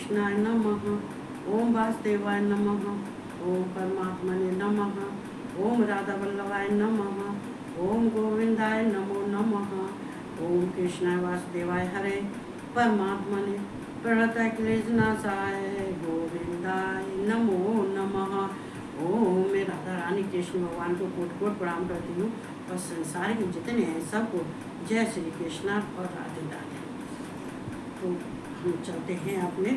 कृष्णाय नमः। ओम वासुदेवाय नमः। ओम परमात्मने नमः। ओम राधा वल्लभाय नमः। ओम गोविंदाय नमो नमः। ओम कृष्णाय वासुदेवाय हरे परमात्मने प्रणतः क्लेशनाशाय गोविंदाय नमो नमः। ओम मैं राधा रानी कृष्ण भगवान को कोट कोट प्रणाम करती हूँ और संसार के जितने हैं सबको जय श्री कृष्णा और राधे राधे। तो हम चलते हैं अपने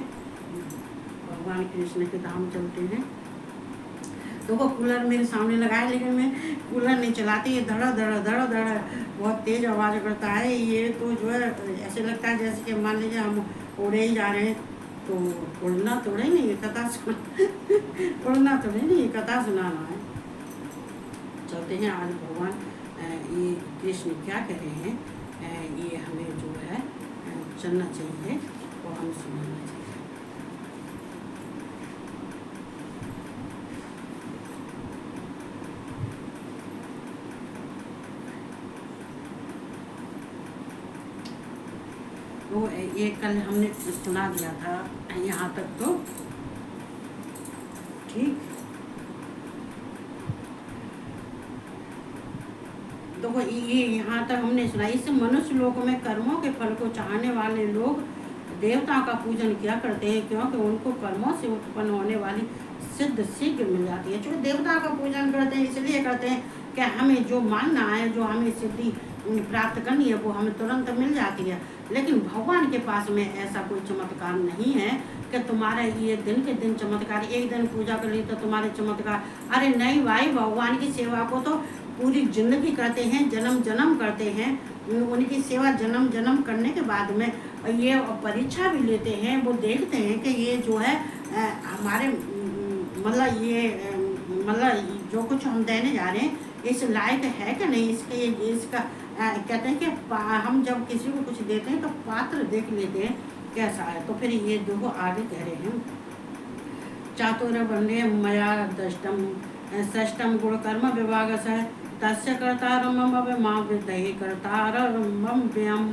भगवान कृष्ण के धाम चलते हैं। तो वो कूलर मेरे सामने लगा है लेकिन मैं कूलर नहीं चलाती, ये धड़ा धड़ा धड़ा धड़ा बहुत तेज आवाज़ करता है। ये तो जो है ऐसे लगता है जैसे कि मान लीजिए हम उड़े ही जा रहे हैं, तो उड़ना थोड़े नहीं है, कथा सुना उड़ना थोड़े नहीं, कथा सुनाना है। चलते हैं आज भगवान ये कृष्ण क्या कह रहे हैं, ये हमें जो है चलना चाहिए और हमें सुनाना चाहिए। तो ये कल हमने सुना दिया था यहाँ तक, तो ठीक। तो ये यहाँ तक हमने सुना। इस मनुष्य लोक में कर्मों के फल को चाहने वाले लोग देवताओं का पूजन किया करते हैं, क्योंकि उनको कर्मों से उत्पन्न होने वाली सिद्ध शीघ्र मिल जाती है। जो देवताओं का पूजन करते हैं इसलिए करते हैं कि हमें जो मांगना है, जो हमें सिद्धि प्राप्त करनी है, वो हमें तुरंत मिल जाती है। लेकिन भगवान के पास में ऐसा कोई चमत्कार नहीं है कि तुम्हारे ये दिन के दिन चमत्कार, एक दिन पूजा कर ली तो तुम्हारे चमत्कार। अरे नहीं भाई, भगवान की सेवा को तो पूरी जिंदगी करते हैं, जन्म जन्म करते हैं। उनकी सेवा जन्म जन्म करने के बाद में ये परीक्षा भी लेते हैं। वो देखते हैं कि ये जो है हमारे मतलब ये जो कुछ हम देने जा रहे हैं इस लायक है कि नहीं, इसका कहते हैं कि हम जब किसी को कुछ देते हैं तो पात्र देख लेते हैं कैसा है। तो फिर ये देखो आगे कह रहे हैं, चातुर्वर्ण्य मया दष्टम षष्टम गुण कर्म विभाग से तस्य कर्तारम मां विदहि कर्तारम व्यम।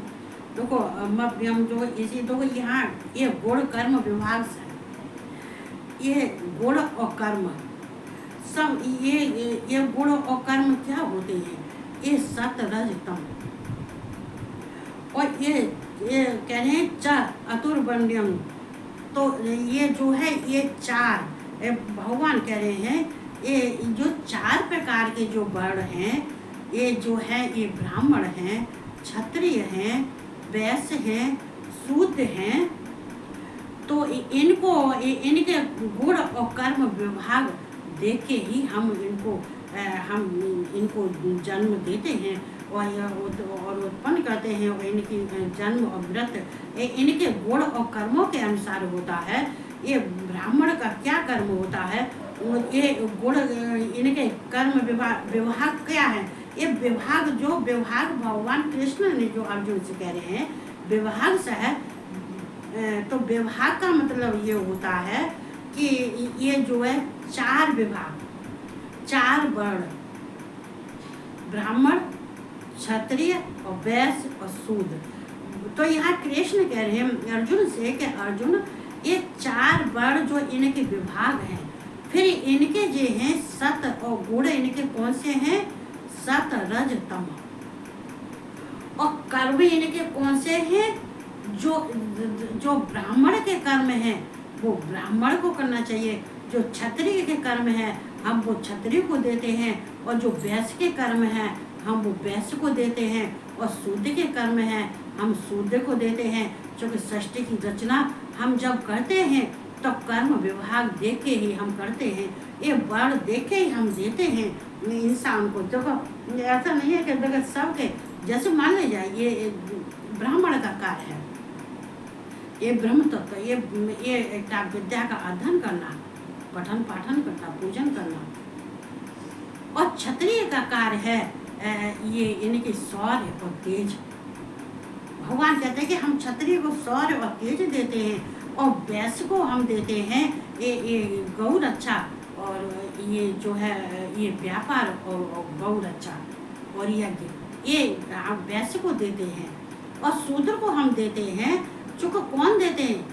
देखो मव्यम जो इसी देखो यहाँ ये गुण कर्म विभाग से, ये गुण और कर्म सब ये गुण और कर्म क्या होते हैं, ये सत रज तम। और ये कह रहे हैं चातुर्वर्ण्यम, तो ये जो है ये चार भगवान कह रहे हैं, ये जो चार प्रकार के जो वर्ण हैं, ये जो है ये ब्राह्मण हैं, क्षत्रिय हैं, वैश्य हैं, शूद्र हैं। तो इनको इनके गुण और कर्म विभाग देख के ही हम इनको जन्म देते हैं और उत्पन्न करते हैं। और इनकी जन्म और व्रत इनके गुण और कर्मों के अनुसार होता है। ये ब्राह्मण का क्या कर्म होता है, ये गुण इनके कर्म विभाग क्या है, ये विभाग जो विभाग भगवान कृष्ण ने जो अर्जुन से कह रहे हैं विभाग से है। तो विभाग का मतलब ये होता है कि ये जो है चार विभाग, चार वर्ण, ब्राह्मण, क्षत्रिय और वैश्य और शूद्र। तो यहाँ कृष्ण कह रहे हैं अर्जुन से कि अर्जुन ये चार वर्ण जो इनके विभाग हैं, फिर इनके जो हैं सत और गुण इनके कौन से हैं, सत रज तम। और कर्म इनके कौन से हैं, जो ब्राह्मण के कर्म हैं वो ब्राह्मण को करना चाहिए, जो क्षत्रिय के कर्म है हम वो क्षत्रिय को देते हैं, और जो वैश्य के कर्म है हम वो वैश्य को देते हैं, और शूद्र के कर्म है हम शूद्र को देते हैं। क्योंकि सृष्टि की रचना हम जब करते हैं तो कर्म विभाग देख के ही हम करते हैं, ये वर्ण देख के ही हम देते हैं इंसान को। देखो ऐसा नहीं है कि देखो सबके जैसे मान ले जाए ये ब्राह्मण का कार्य है, ये ब्रह्म तत्व, ये एक विद्या का अध्ययन करना, पठन पाठन करना, पूजन करना। और क्षत्रिय का कार्य है ये इनके शौर्य और तेज। भगवान कहते हैं कि हम क्षत्रिय को शौर्य और तेज देते हैं, और वैश्य को हम देते हैं ये गौ रक्षा, और ये जो है ये व्यापार और गौ रक्षा और यज्ञ, ये हम वैश्य को देते हैं। और शूद्र को हम देते हैं, जो को कौन देते हैं,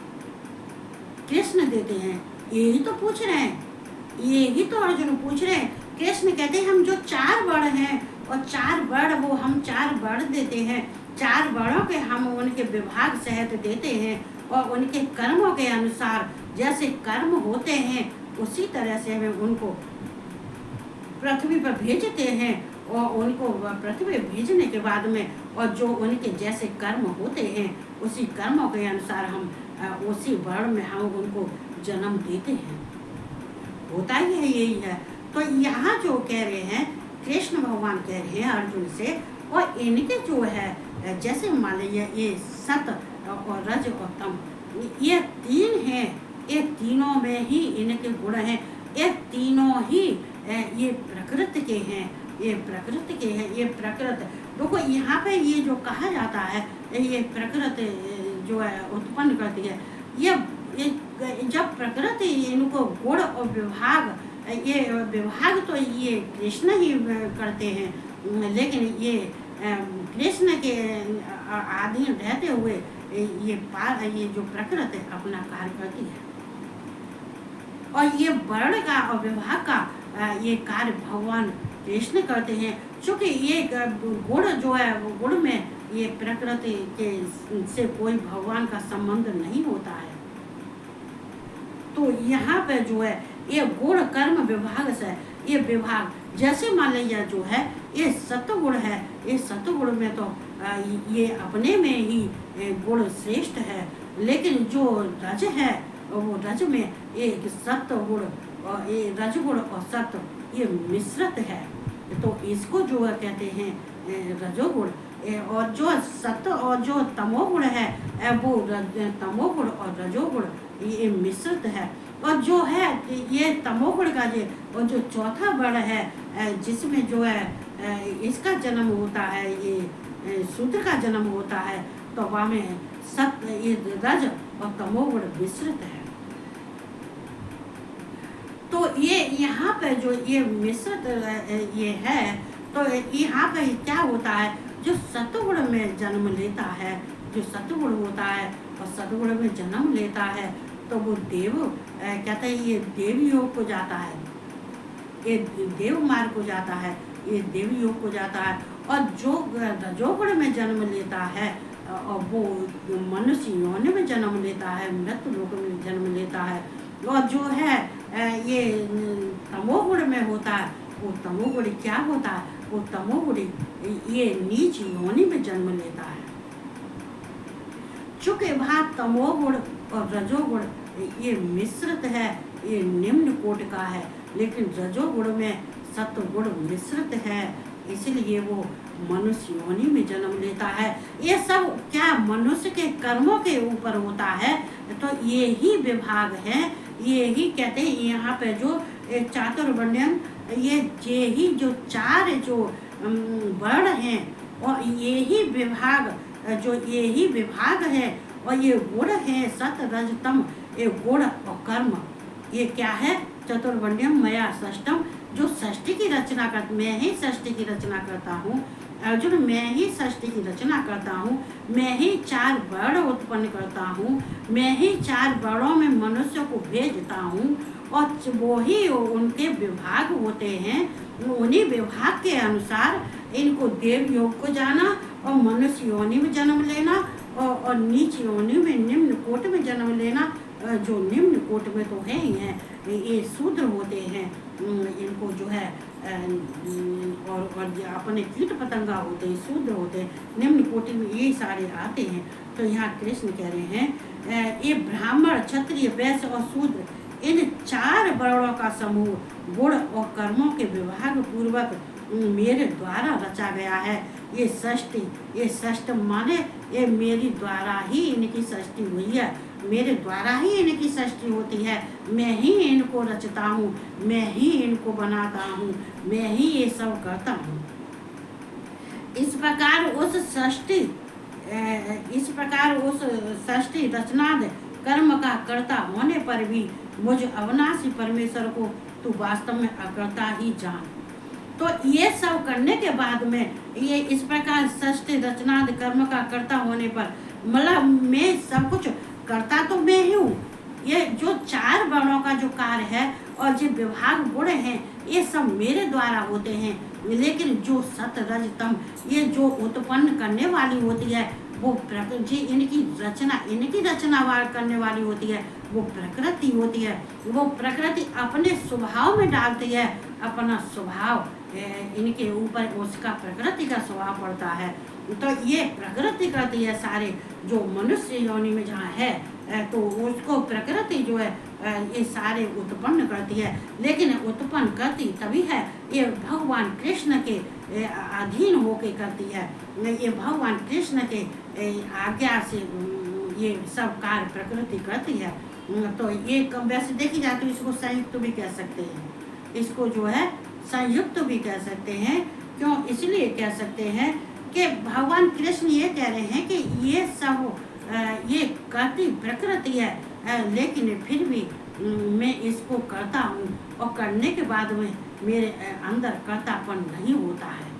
कृष्ण देते हैं? यही तो पूछ रहे हैं, यही तो अर्जुन पूछ रहे हैं। कृष्ण कहते हैं हम जो 4 वर्ण हैं और 4 वर्ण वो हम 4 वर्ण देते हैं, 4 वर्णों के हम उनके विभाग सहित देते हैं और उनके कर्मों के अनुसार जैसे कर्म होते हैं उसी तरह से हमें उनको पृथ्वी पर भेजते हैं और उनको पृथ्वी भेजने के बाद में और जो उनके जैसे कर्म होते हैं उसी कर्मों के अनुसार हम उसी वर्ण में हम उनको जन्म देते हैं। होता ही है, यही है। तो यहाँ जो कह रहे हैं कृष्ण भगवान कह रहे हैं अर्जुन से, और इनके जो है जैसे मान लीजिए ये सत और रज और तम, ये 3 हैं, ये तीनों में ही इनके गुण हैं, ये तीनों ही ये प्रकृति के हैं, ये प्रकृति के हैं। ये प्रकृति देखो यहाँ पे ये जो कहा जाता है ये प्रकृति जो है उत्पन्न करती है। ये जब प्रकृति इनको गुण और विभाग, ये विभाग तो ये कृष्ण ही करते हैं, लेकिन ये कृष्ण के अधीन रहते हुए ये जो प्रकृति अपना कार्य करती है और ये वर्ण का और विभाग का ये कार्य भगवान कृष्ण करते हैं। क्योंकि ये गुण जो है वो गुण में ये प्रकृति के से कोई भगवान का संबंध नहीं होता है। तो यहाँ पे जो है ये गुण कर्म विभाग से ये विभाग, जैसे मान लीजिए जो है ये सत्वगुण है, ये सत्वगुण में तो ये अपने में ही गुण श्रेष्ठ है, लेकिन जो रज है वो रज में एक सत्व गुण और ये रजगुण और सत्व ये मिश्रित है, तो इसको जो कहते हैं रजोगुण। और जो सत्व और जो तमोगुण है वो तमोगुण और रजोगुण ये मिश्रित है। और जो है ये तमोगुण का और जो चौथा वर्ण है जिसमें जो है इसका जन्म होता है, ये शूद्र का जन्म होता है, तो वहाँ में सत्व ये रज और तमोगुण मिश्रित है। तो ये यहाँ पे जो ये मिश्रित ये है, तो यहाँ पे क्या होता है, जो सत्वगुण में जन्म लेता है, जो सत्वगुण होता है और सत्वगुण में जन्म लेता है, तो वो देव कहते हैं ये देव योग को जाता है, ये देव मार्ग को जाता है, ये देव योग को जाता है। और जो रजोगुण में जन्म लेता है और वो मनुष्य योनि में जन्म लेता है, मृत्यु लोक में जन्म लेता है। और जो है ये तमोगुण में होता है, वो तमोगुण क्या होता है, वो तमोगुण ये नीच योनि में जन्म लेता है। चूंकि वहाँ तमोगुण और रजोगुण ये मिश्रित है, ये निम्न कोटि का है, लेकिन रजोगुण में सत्वगुण मिश्रित है, इसलिए वो मनुष्य योनि में जन्म लेता है। ये सब क्या मनुष्य के कर्मों के ऊपर होता है, तो ये ही विभाग है, ये ही कहते हैं यहाँ पे जो चातुर्वर्ण्यम, ये ही जो 4 जो वर्ण हैं और ये ही विभाग जो ये ही विभाग है और ये गुण है सत रज तम, ये गुण और कर्म ये क्या है, चतुर्वर्ण्यम मया षष्टम, जो षष्ठी की रचना कर, मैं ही षष्ठी की रचना करता हूँ अर्जुन, मैं ही षष्ठी की रचना करता हूँ, मैं ही 4 वर्ण उत्पन्न करता हूँ, मैं ही 4 वर्णों में मनुष्य को भेजता हूँ और वो ही उनके विभाग होते हैं, उन्हीं विभाग के अनुसार इनको देव योग को जाना और मनुष्य योनि में जन्म लेना और नीच योनि में निम्न कोट में जन्म लेना। जो निम्न कोट में तो है ही हैं, ये शूद्र होते हैं, इनको जो है और अपने कीट पतंगा होते हैं, शूद्र होते हैं, निम्न कोटि में ये सारे आते हैं। तो यहाँ कृष्ण कह रहे हैं ये ब्राह्मण क्षत्रिय वैश्य और शूद्र इन 4 वर्णों का समूह गुण और कर्मों के विभाग पूर्वक मेरे द्वारा रचा गया है। ये षष्ठ माने ये मेरी द्वारा ही इनकी सृष्टि हुई है, मेरे द्वारा ही इनकी सृष्टि होती है, मैं ही इनको रचता हूँ, मैं ही इनको बनाता हूँ, मैं ही ये सब करता हूँ। इस प्रकार उस सृष्टि रचनाद कर्म का कर्ता होने पर भी मुझ अविनाशी परमेश्वर को तू वास्तव में अकर्ता ही जान। तो ये सब करने के बाद में ये इस प्रकार सृष्टि रचनाद कर्म का कर्ता होने पर मतलब मैं सब कुछ करता तो मैं ही हूँ, ये जो 4 वर्णों का जो कार्य है और जो विभाग गुण हैं ये सब मेरे द्वारा होते हैं, लेकिन जो सत रज तम ये जो उत्पन्न करने वाली होती है वो प्रकृति, इनकी रचना करने वाली होती है वो प्रकृति होती है। वो प्रकृति अपने स्वभाव में डालती है, अपना स्वभाव इनके ऊपर उसका प्रकृति का स्वभाव पड़ता है। तो ये प्रकृति करती है सारे जो मनुष्य योनि में जहाँ है तो उसको प्रकृति जो है ये सारे उत्पन्न करती है, लेकिन उत्पन्न करती तभी है ये भगवान कृष्ण के अधीन होके करती है। ये भगवान कृष्ण के आज्ञा से ये सब कार्य प्रकृति करती है। तो ये वैसे देखी जाए तो इसको संयुक्त भी कह सकते हैं, इसको जो है संयुक्त भी कह सकते हैं। क्यों? इसलिए कह सकते हैं कि भगवान कृष्ण ये कह रहे हैं कि ये सब ये करती प्रकृति है, लेकिन फिर भी मैं इसको करता हूँ और करने के बाद में मेरे अंदर कर्तापन नहीं होता है।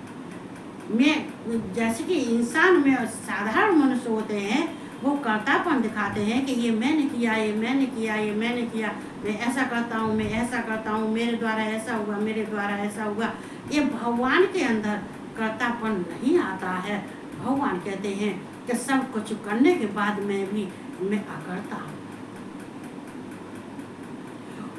मैं जैसे कि इंसान में साधारण मनुष्य होते हैं वो कर्तापन दिखाते हैं कि ये मैंने किया, ये मैंने किया, ये मैंने किया, मैं ऐसा करता हूँ, मैं ऐसा करता हूँ, मेरे द्वारा ऐसा हुआ, मेरे द्वारा ऐसा हुआ। ये भगवान के अंदर कर्तापन नहीं आता है। भगवान कहते हैं कि सब कुछ करने के बाद में भी मैं अकर्ता हूँ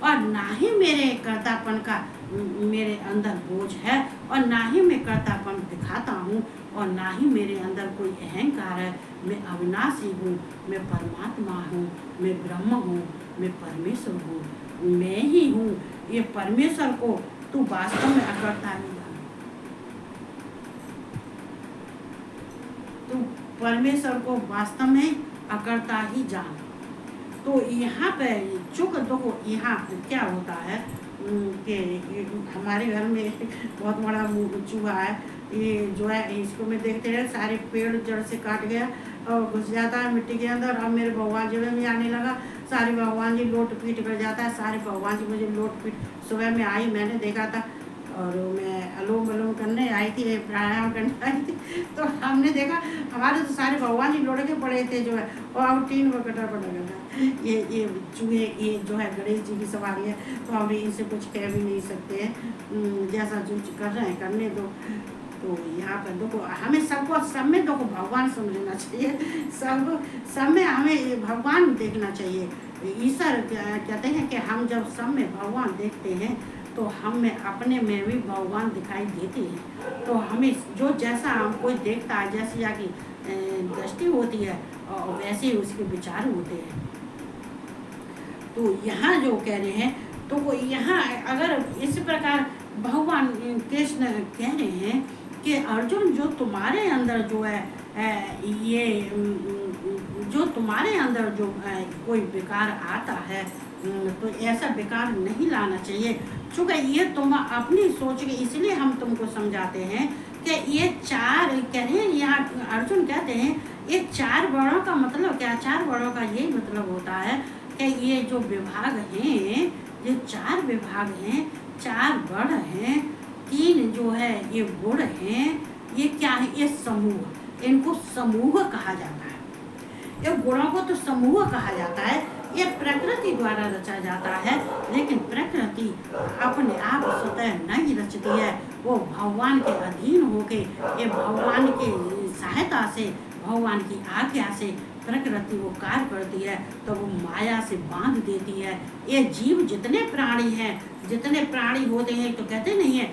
और ना ही मेरे कर्तापन का मेरे अंदर बोझ है और ना ही मैं कर्तापन दिखाता हूँ और ना ही मेरे अंदर कोई अहंकार है। मैं अविनाशी हूँ, मैं परमात्मा हूँ, मैं ब्रह्म हूँ, मैं परमेश्वर हूँ, मैं ही हूँ। ये परमेश्वर को तू वास्तव में अकर्ता ही जान, तू परमेश्वर को वास्तव में अकर्ता ही जान। तो यहाँ पे चूक देखो यहाँ क्या होता है कि हमारे घर में बहुत बड़ा चूहा है, ये जो है इसको मैं देखते रहे सारे पेड़ जड़ से काट गया और घुस जाता है मिट्टी के अंदर। अब मेरे भगवान जी में आने लगा, सारे भगवान जी लोट पीट कर जाता है, सारे भगवान जी मुझे लोट पीट। सुबह में आई, मैंने देखा था और मैं अनुलोम विलोम करने आई थी, प्राणायाम करने आई थी, तो हमने देखा हमारे तो सारे भगवान जी लौट के पड़े थे जो है, और अब 3 बकटा पड़ा गया था। ये चूहे ये जो है गणेश जी की सवारी है, तो हम इनसे कुछ कह भी नहीं सकते हैं, जैसा जो कर रहे हैं करने दो। तो यहाँ पर देखो हमें सबको सब में देखो भगवान समझना चाहिए, सब में हमें भगवान देखना चाहिए। ईश्वर कहते हैं कि हम जब सब में भगवान देखते हैं तो हमें अपने में भी भगवान दिखाई देते हैं। तो हमें जो जैसा हम कोई देखता है, जैसी जाकी दृष्टि होती है और वैसे ही उसके विचार होते हैं। तो यहाँ जो कह रहे हैं तो यहाँ अगर इस प्रकार भगवान कृष्ण कह रहे हैं कि अर्जुन जो तुम्हारे अंदर जो है ये जो तुम्हारे अंदर जो कोई विकार आता है तो ऐसा विकार नहीं लाना चाहिए। चूँकि ये तुम अपनी सोच के, इसलिए हम तुमको समझाते हैं कि ये 4 कह रहे हैं, यहाँ अर्जुन कहते हैं ये 4 वर्णों का मतलब क्या? 4 वर्णों का यही मतलब होता है कि ये जो विभाग हैं, ये 4 विभाग हैं, 4 वर्ण हैं, 3 जो है ये गुण हैं। ये क्या है? ये समूह, इनको समूह कहा जाता है। ये गुणों को तो समूह कहा जाता है। ये प्रकृति द्वारा रचा जाता है, लेकिन प्रकृति अपने आप स्वतः नहीं रचती है। वो भगवान के अधीन होके, ये भगवान की सहायता से, भगवान की आज्ञा से प्रकृति वो कार्य करती है, तो वो माया से बांध देती है। ये जीव जितने प्राणी हैं, जितने प्राणी होते हैं, तो कहते नहीं है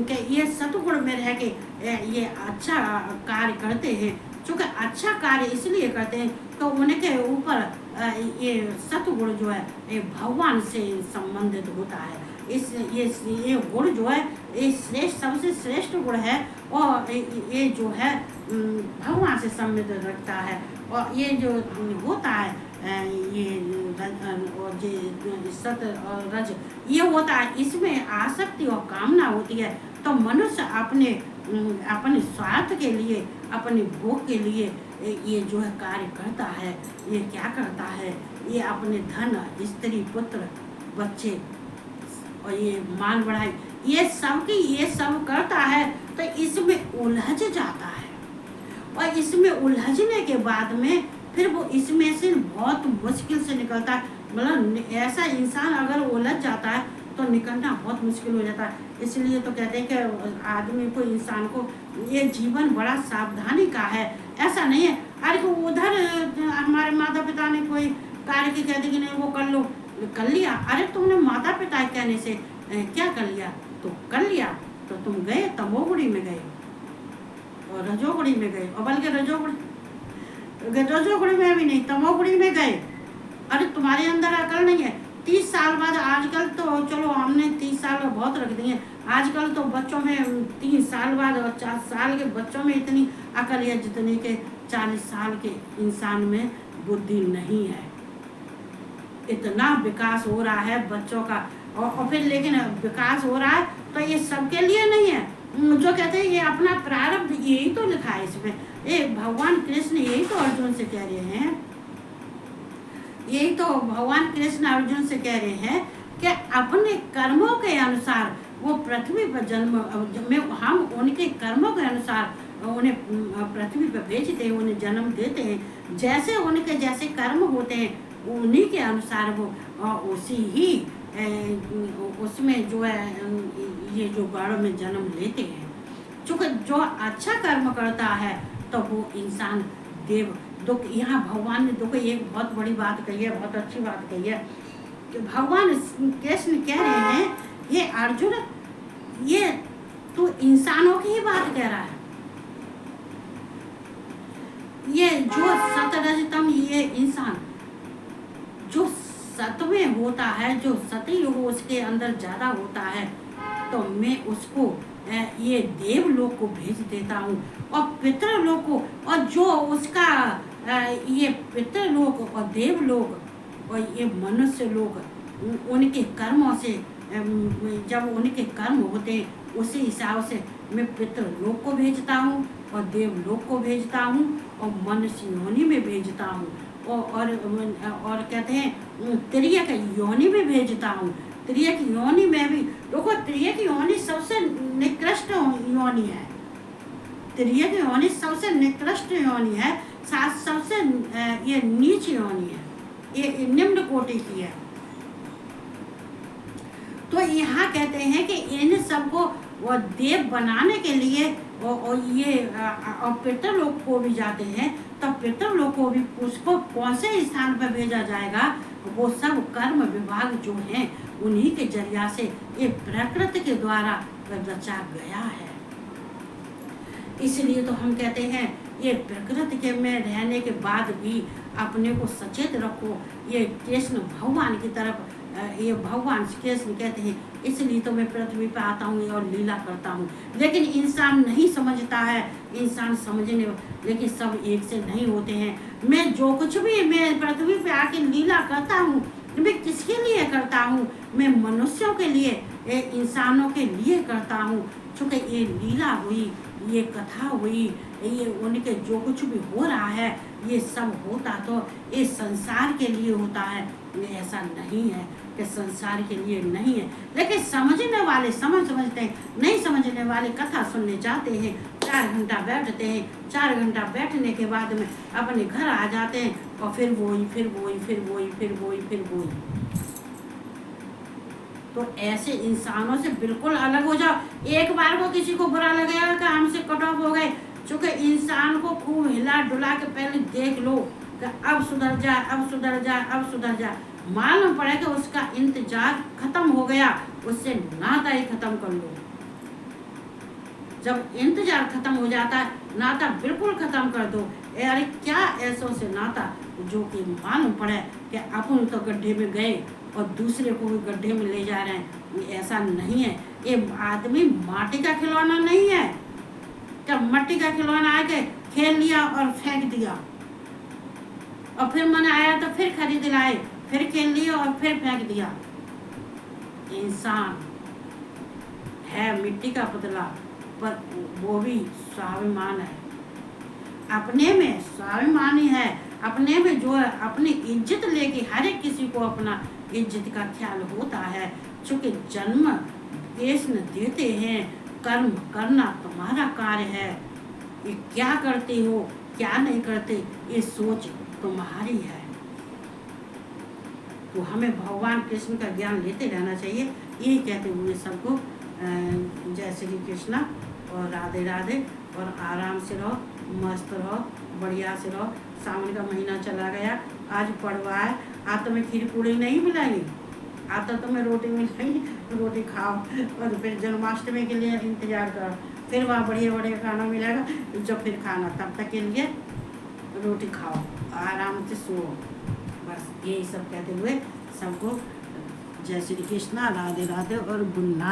कि ये सतगुण में रह के ये अच्छा कार्य करते हैं। चूँकि अच्छा कार्य इसलिए करते हैं तो उनके ऊपर ये सतगुण जो है ये भगवान से संबंधित होता है। ये गुण जो है ये श्रेष्ठ, सबसे श्रेष्ठ गुण है और ये जो है भगवान से संबंधित रखता है। और ये जो होता है ये सत और रज ये होता है, इसमें आसक्ति और कामना होती है। तो मनुष्य अपने स्वार्थ के लिए, अपने भोग के लिए ये जो है कार्य करता है। ये क्या करता है? ये अपने धन, स्त्री, पुत्र, बच्चे और ये मान बढ़ाई, ये सब करता है। तो इसमें उलझ जाता है और इसमें उलझने के बाद में फिर वो इसमें से बहुत मुश्किल से निकलता है। मतलब ऐसा इंसान अगर उलझ जाता है तो निकलना बहुत मुश्किल हो जाता है। इसलिए तो कहते हैं कि आदमी को, इंसान को ये जीवन बड़ा सावधानी का है। ऐसा नहीं है अरे तो उधर हमारे माता पिता ने कोई कार्य की कह दी कि नहीं वो कर लो, कर लिया। अरे तुमने माता पिता के कहने से क्या कर लिया, तो कर लिया तो तुम गए तमोगुड़ी में गए और रजोगुड़ी में गए, और बल्कि रजोगुड़ी में भी नहीं, तमोगुड़ी में गए। अरे तुम्हारे अंदर अकल नहीं है। 30 साल बाद, आजकल तो चलो हमने 30 साल बहुत रख दिए, आजकल तो बच्चों में 3 साल बाद और 4 साल के बच्चों में इतनी अकल है जितनी के 40 साल के इंसान में बुद्धि नहीं है। इतना विकास हो रहा है बच्चों का, और फिर लेकिन विकास हो रहा है तो ये सबके लिए नहीं है। जो कहते हैं ये अपना प्रारब्ध, यही तो लिखा है इसमें। ये भगवान कृष्ण यही तो अर्जुन से कह रहे हैं, यही तो भगवान कृष्ण अर्जुन से कह रहे हैं कि अपने कर्मों के अनुसार वो पृथ्वी पर जन्म में, हम उनके कर्मों के अनुसार उन्हें पृथ्वी पर भेजते हैं, उन्हें जन्म देते हैं। जैसे उनके जैसे कर्म होते हैं उन्हीं के अनुसार वो उसी ही उसमें जो है ये जो गढ़ में जन्म लेते हैं। चूँकि जो अच्छा कर्म करता है तो वो इंसान देव दुख, यहाँ भगवान ने दुख एक बहुत बड़ी बात कही है, बहुत अच्छी बात कही है कि भगवान कृष्ण कह रहे हैं ये अर्जुन, ये तो इंसानों की ही बात कह रहा है। ये जो सतरजतम, ये इंसान जो सत्वें होता है, जो सतयुग उसके अंदर ज्यादा होता है, तो मैं उसको ये देवलोक को भेज देता हूँ, और पितृलोक को, और जो उसका ये पितृलोक और देवलोक और ये मनुष्य लोग उनके कर्मों से, जब उनके कर्म होते हैं उसी हिसाब से मैं पितृलोक को भेजता हूँ और देवलोक को भेजता हूँ और मनुष्य योनि में भेजता हूँ, और कहते हैं त्रियक योनि में भेजता हूँ। त्रियक योनि में भी देखो, त्रियक योनि सबसे निकृष्ट योनि है। त्रियक योनि सबसे निकृष्ट योनि है, सबसे ये नीच योनि है, ये निम्न कोटि की है। तो यहाँ कहते हैं कि इन सबको वो देव बनाने के लिए और ये और पितृलोक को भी जाते हैं, तो पितृलोक को भी उसको कौन से स्थान पर भेजा जाएगा, वो सब कर्म विभाग जो हैं उन्हीं के जरिया से ये प्रकृति के द्वारा रचा गया है। इसलिए तो हम कहते हैं ये प्रकृति के में रहने के बाद भी अपने को सचेत रखो। ये कृष्ण भगवान की तरफ, ये भगवान कृष्ण कहते हैं इसलिए तो मैं पृथ्वी पे आता हूँ और लीला करता हूँ। लेकिन इंसान नहीं समझता है, इंसान समझने, लेकिन सब एक से नहीं होते हैं। मैं जो कुछ भी मैं पृथ्वी पे आके लीला करता हूँ, मैं किसके लिए करता हूँ, मैं मनुष्यों के लिए, इंसानों के लिए करता हूँ। चूँकि ये लीला हुई, ये कथा हुई, ये उनके जो कुछ भी हो रहा है ये सब होता तो ये संसार के लिए होता है। ये ऐसा नहीं है कि संसार के लिए नहीं है, लेकिन समझने वाले समझते हैं, नहीं समझने वाले कथा सुनने जाते हैं, 4 घंटा बैठते हैं, 4 घंटा बैठने के बाद में अपने घर आ जाते हैं और फिर वही। तो ऐसे इंसानों से बिल्कुल अलग हो जाओ। एक बार को किसी को बुरा लगेगा कि हमसे कट ऑफ हो गए, चूँकि इंसान को खूब हिला डुला के पहले देख लो कि अब सुधर जा, मालूम पड़े कि उसका इंतजार खत्म हो गया, उससे नाता ही खत्म कर लो। जब इंतजार खत्म हो जाता है, नाता बिल्कुल खत्म कर दो। अरे क्या ऐसों से नाता जो कि मालूम पड़े कि अपन तो गड्ढे में गए और दूसरे को भी गड्ढे में ले जा रहे हैं। ऐसा नहीं है। ये आदमी माटी का खिलौना नहीं है, जब मट्टी का खिलौना आके खेल लिया और फेंक दिया, और फिर मन आया तो फिर खरीद लाए, फिर खेल लिया और फिर फेंक दिया। इंसान है मिट्टी का पुतला, पर वो भी स्वाभिमान है, अपने में स्वाभिमानी है, अपने में जो है अपनी इज्जत लेके हर एक किसी को अपना इज्जत का ख्याल होता है। चूँकि जन्म कृष्ण देते हैं, कर्म करना तुम्हारा कार्य है। ये क्या करते हो क्या नहीं करते ये सोच तुम्हारी है। तो हमें भगवान कृष्ण का ज्ञान लेते रहना चाहिए। यही कहते हुए सबको जय श्री कृष्णा और राधे राधे। और आराम से रहो, मस्त रहो, बढ़िया से रहो। सावन का महीना चला गया, आज पड़वा है। आज तो मैं खीर पूड़ी नहीं मिलाएंगी, आज तो तुम्हें रोटी मिलाएंगी, रोटी खाओ और फिर जन्माष्टमी के लिए इंतजार करो। फिर वहाँ बढ़िया बढ़िया खाना मिलेगा, जो फिर खाना, तब तक के लिए रोटी खाओ, आराम से सो। बस यही सब कहते हुए सबको जय श्री कृष्णा, राधे राधे और गुड नाइट।